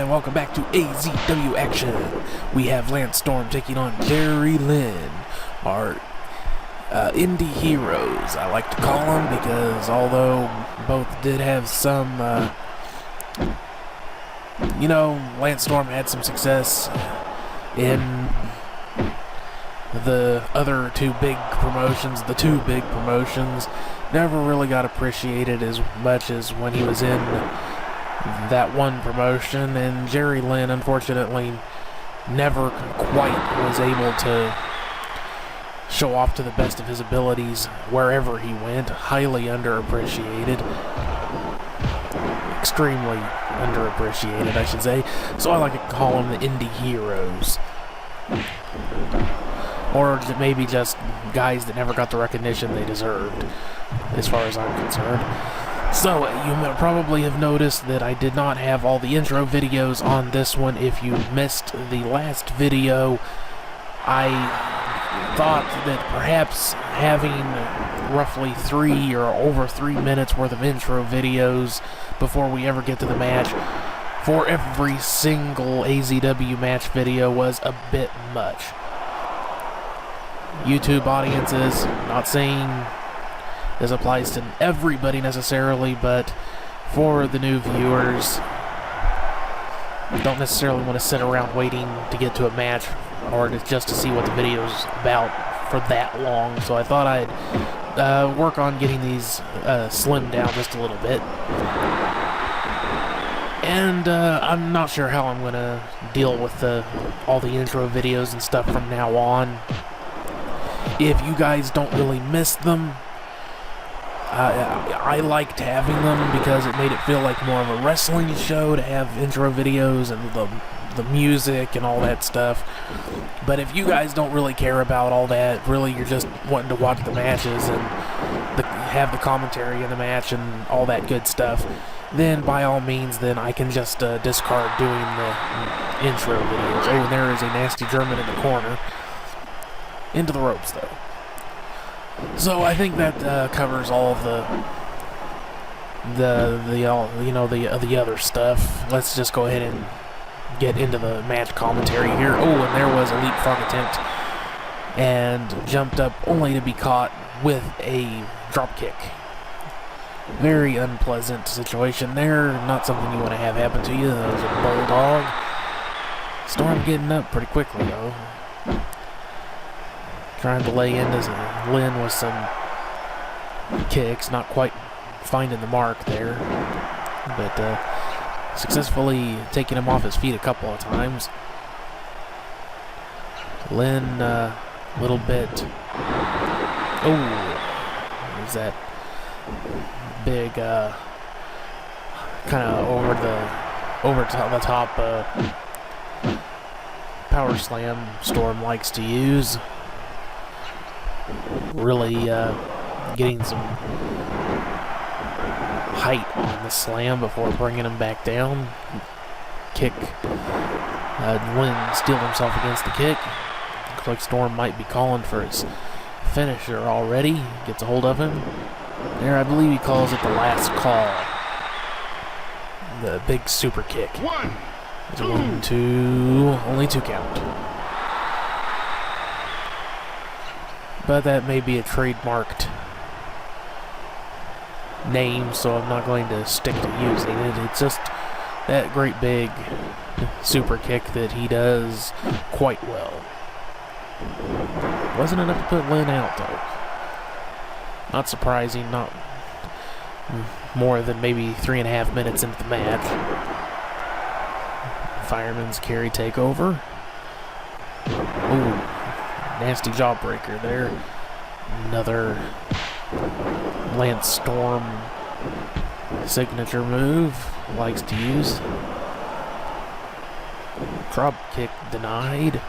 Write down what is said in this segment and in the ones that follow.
and welcome back to AZW Action. We have Lance Storm taking on Jerry Lynn, our indie heroes, I like to call them, because although both did have some, Lance Storm had some success in the other two big promotions, never really got appreciated as much as when he was in that one promotion, and Jerry Lynn unfortunately never quite was able to show off to the best of his abilities wherever he went. Highly underappreciated, extremely underappreciated, I should say. So I like to call them the indie heroes, or maybe just guys that never got the recognition they deserved, as far as I'm concerned. So, you probably have noticed that I did not have all the intro videos on this one. If you missed the last video, I thought that perhaps having roughly 3 or over 3 minutes worth of intro videos before we ever get to the match for every single AZW match video was a bit much. YouTube audiences, not saying this applies to everybody necessarily, but for the new viewers, don't necessarily want to sit around waiting to get to a match or just to see what the video's about for that long. So I thought I'd work on getting these slimmed down just a little bit. And I'm not sure how I'm going to deal with all the intro videos and stuff from now on. If you guys don't really miss them, I liked having them because it made it feel like more of a wrestling show to have intro videos and the music and all that stuff. But if you guys don't really care about all that, really you're just wanting to watch the matches and have the commentary in the match and all that good stuff, then by all means, then I can just discard doing the intro videos. Oh, and there is a nasty German in the corner. Into the ropes, though. So I think that covers all of the other stuff. Let's just go ahead and get into the match commentary here. Oh, and there was a leapfrog attempt, and jumped up only to be caught with a drop kick. Very unpleasant situation there. Not something you want to have happen to you. That was a bulldog. Storm getting up pretty quickly though. Trying to lay into Lynn with some kicks, not quite finding the mark there, but successfully taking him off his feet a couple of times. Lynn, a little bit. Oh, there's that big, kind of over the top power slam Storm likes to use. Really getting some height on the slam before bringing him back down. Kick. Lynn steeled himself against the kick. Looks like Storm might be calling for his finisher already. Gets a hold of him. There, I believe he calls it the last call. The big super kick. 1, 2, only 2 count. But that may be a trademarked name, so I'm not going to stick to using it. It's just that great big super kick that he does quite well. Wasn't enough to put Lynn out, though. Not surprising, not more than maybe 3.5 minutes into the match. Fireman's carry takeover. Ooh. Nasty jawbreaker there. Another Lance Storm signature move. Likes to use. Drop kick denied.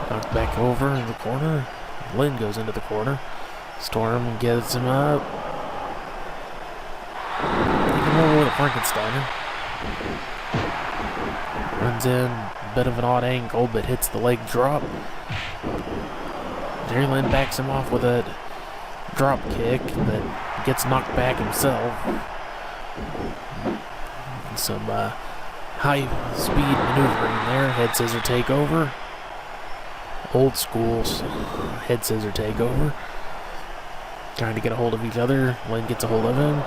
Knocked back over in the corner. Lynn goes into the corner. Storm gets him up. Taking over with a Frankensteiner. Runs in. Bit of an odd angle, but hits the leg drop. Jerry Lynn backs him off with a drop kick that gets knocked back himself. Some high-speed maneuvering there. Head scissor takeover. Old school head scissor takeover. Trying to get a hold of each other. Lynn gets a hold of him.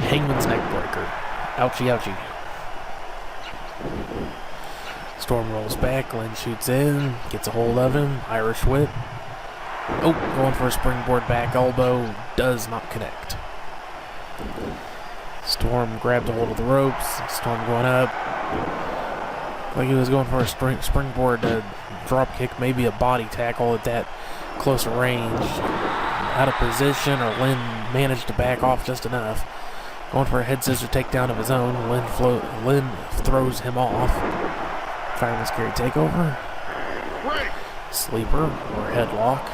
Hangman's neck breaker. Ouchie, ouchie. Storm rolls back. Lynn shoots in. Gets a hold of him. Irish whip. Oh, going for a springboard back elbow. Does not connect. Storm grabbed a hold of the ropes. Storm going up. Like he was going for a springboard drop kick, maybe a body tackle at that closer range. Out of position, or Lynn managed to back off just enough. Going for a head scissor takedown of his own. Lynn throws him off. Fireman's carry takeover. Sleeper or headlock.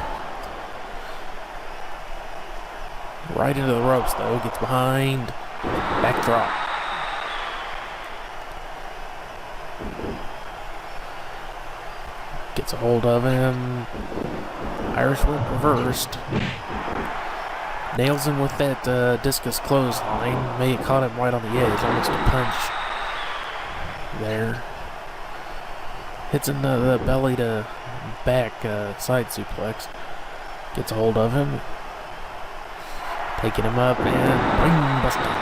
Right into the ropes though. Gets behind. Back drop. Gets a hold of him. Irish whip reversed. Nails him with that discus clothesline. May have caught him right on the edge. Almost a punch there. Hits him the belly to back side suplex. Gets a hold of him. Taking him up and brain buster.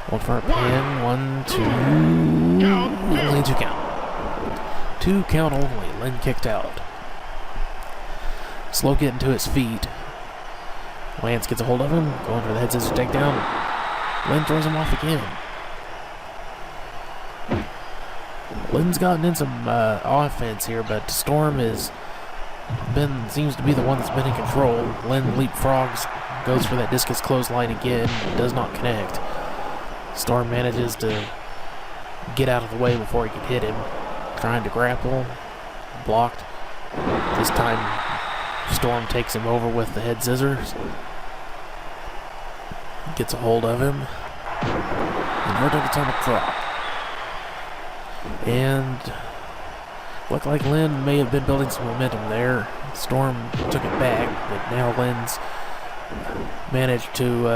Going for a pin. 1, 2. Only 2 count. 2 count only. Lynn kicked out. Slow getting to his feet. Lance gets a hold of him. Going for the head scissors takedown. Lynn throws him off again. Lynn's gotten in some offense here, but Storm seems to be the one that's been in control. Lynn leapfrogs, goes for that discus clothesline again, does not connect. Storm manages to get out of the way before he can hit him. Trying to grapple, blocked. This time, Storm takes him over with the head scissors. Gets a hold of him. Inverted atomic drop. And looked like Lynn may have been building some momentum there. Storm took it back, but now Lynn's managed to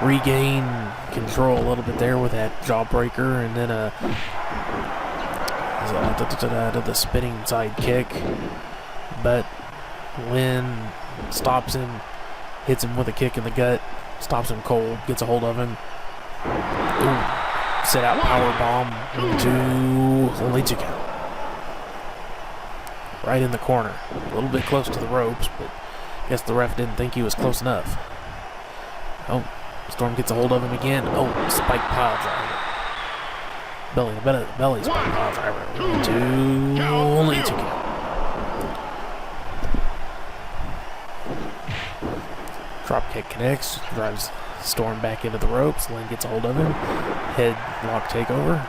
regain control a little bit there with that jawbreaker, and then the spinning side kick. But Lynn stops him, hits him with a kick in the gut, stops him cold, gets a hold of him. Ooh, set out power bomb into only 2 count. Right in the corner, a little bit close to the ropes, but I guess the ref didn't think he was close enough. Oh, Storm gets a hold of him again. Oh, spike pile driver. Belly spike pile driver. Only 2 count. Drop kick connects, drives Storm back into the ropes. Lynn gets a hold of him. Head lock takeover.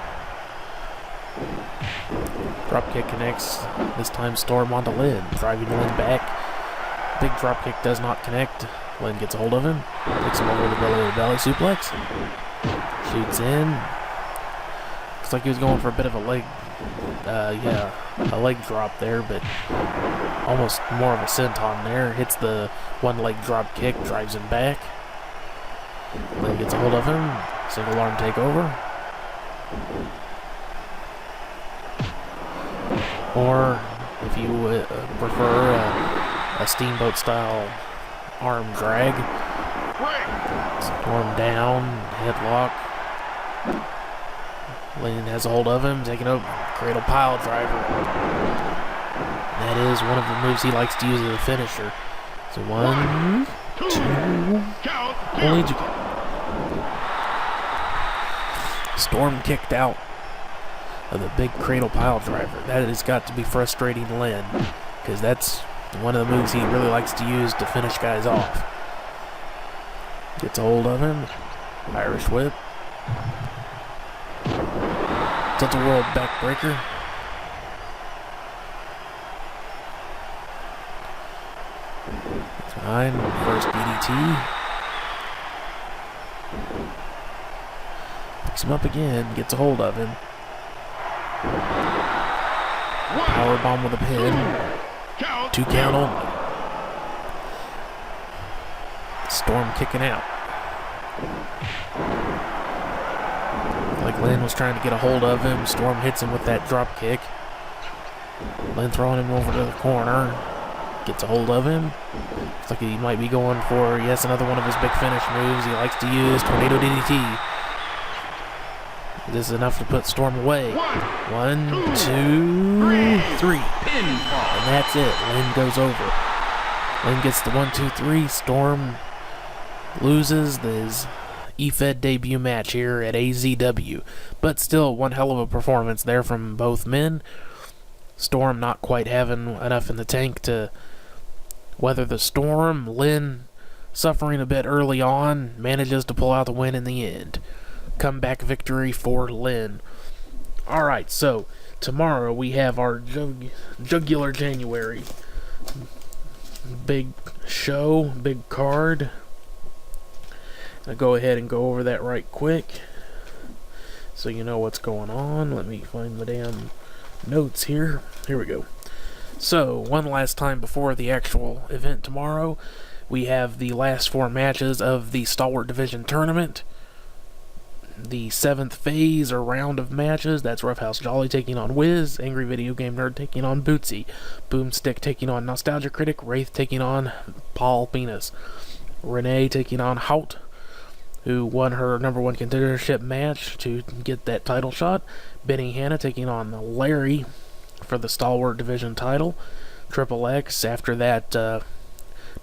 Drop kick connects. This time Storm onto Lynn, driving Lynn back. Big drop kick does not connect. Lynn gets a hold of him. Takes him over the belly suplex. Shoots in. Looks like he was going for a bit of a leg, a leg drop there, but almost more of a senton there. Hits the one leg drop kick, drives him back. Lynn gets a hold of him. Single arm takeover. Or, if you prefer, a steamboat style arm drag. Storm down, headlock. Lynn has a hold of him, taking up cradle pile driver. That is one of the moves he likes to use as a finisher. So 1, 2, only 2 count. Storm kicked out of the big cradle pile driver. That has got to be frustrating Lynn, because that's one of the moves he really likes to use to finish guys off. Gets a hold of him. Irish whip. Tilt-a-whirl backbreaker. Fine. First DDT. Picks him up again. Gets a hold of him. Powerbomb with a pin. 2 count only. Storm kicking out. Like Lynn was trying to get a hold of him. Storm hits him with that drop kick. Lynn throwing him over to the corner. Gets a hold of him. Looks like he might be going for, yes, another one of his big finish moves he likes to use, Tornado DDT. This is enough to put Storm away. 1, 2, 3. And that's it. Lynn goes over. Lynn gets the 1, 2, 3. Storm loses his EFED debut match here at AZW. But still, one hell of a performance there from both men. Storm not quite having enough in the tank to weather the storm. Lynn suffering a bit early on, manages to pull out the win in the end. Comeback victory for Lynn. Alright, so tomorrow we have our Jugular January. Big show, big card. I'll go ahead and go over that right quick so you know what's going on. Let me find my damn notes here. Here we go. So, one last time before the actual event tomorrow, we have the last 4 matches of the Stalwart Division Tournament. The 7th phase or round of matches, that's Roughhouse Jolly taking on Wiz, Angry Video Game Nerd taking on Bootsy, Boomstick taking on Nostalgia Critic, Wraith taking on Paul Penis, Renee taking on Hout, who won her #1 contendership match to get that title shot, Benny Hanna taking on Larry for the Stalwart Division title, Triple X after that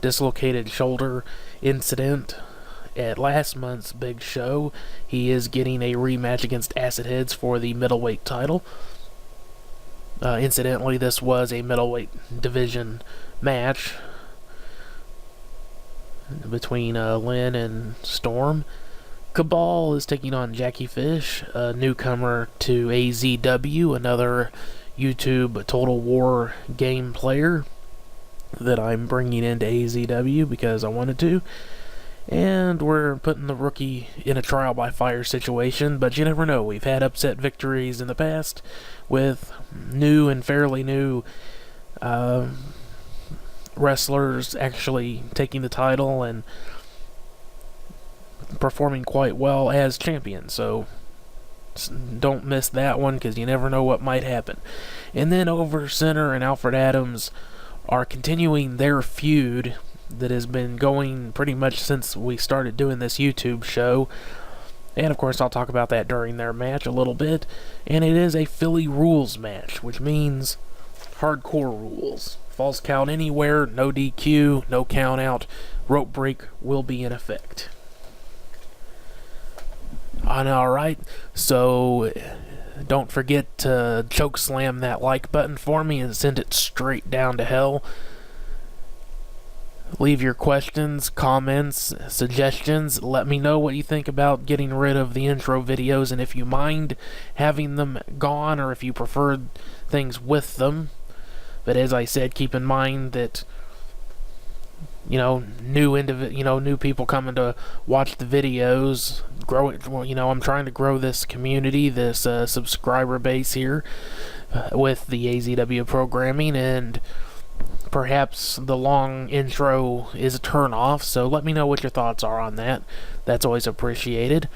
dislocated shoulder incident at last month's big show. He is getting a rematch against Acid Heads for the middleweight title. Incidentally, this was a middleweight division match between Lynn and Storm. Cabal is taking on Jackie Fish, a newcomer to AZW, another YouTube Total War game player that I'm bringing into AZW because I wanted to. And we're putting the rookie in a trial by fire situation, but you never know. We've had upset victories in the past with new and fairly new wrestlers actually taking the title and performing quite well as champions. So don't miss that one because you never know what might happen. And then Over Center and Alfred Adams are continuing their feud that has been going pretty much since we started doing this YouTube show. And of course I'll talk about that during their match a little bit. And it is a Philly rules match, which means hardcore rules. False count anywhere, no DQ, no count out, rope break will be in effect. Alright, so don't forget to choke slam that like button for me and send it straight down to hell. Leave your questions, comments, suggestions. Let me know what you think about getting rid of the intro videos and if you mind having them gone or if you prefer things with them. But as I said, keep in mind that new people coming to watch the videos, grow it. I'm trying to grow this community, this subscriber base here with the AZW programming, and perhaps the long intro is a turn off, so let me know what your thoughts are on that. That's always appreciated.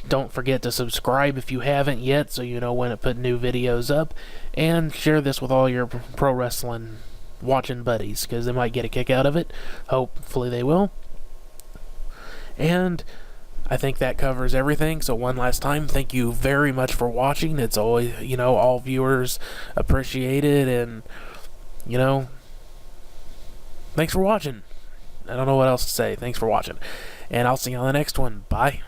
Don't forget to subscribe if you haven't yet so you know when I put new videos up, and share this with all your pro wrestling watching buddies because they might get a kick out of it. Hopefully they will. And I think that covers everything. So one last time, thank you very much for watching. It's always, all viewers appreciate it, and thanks for watching. I don't know what else to say. Thanks for watching. And I'll see you on the next one. Bye.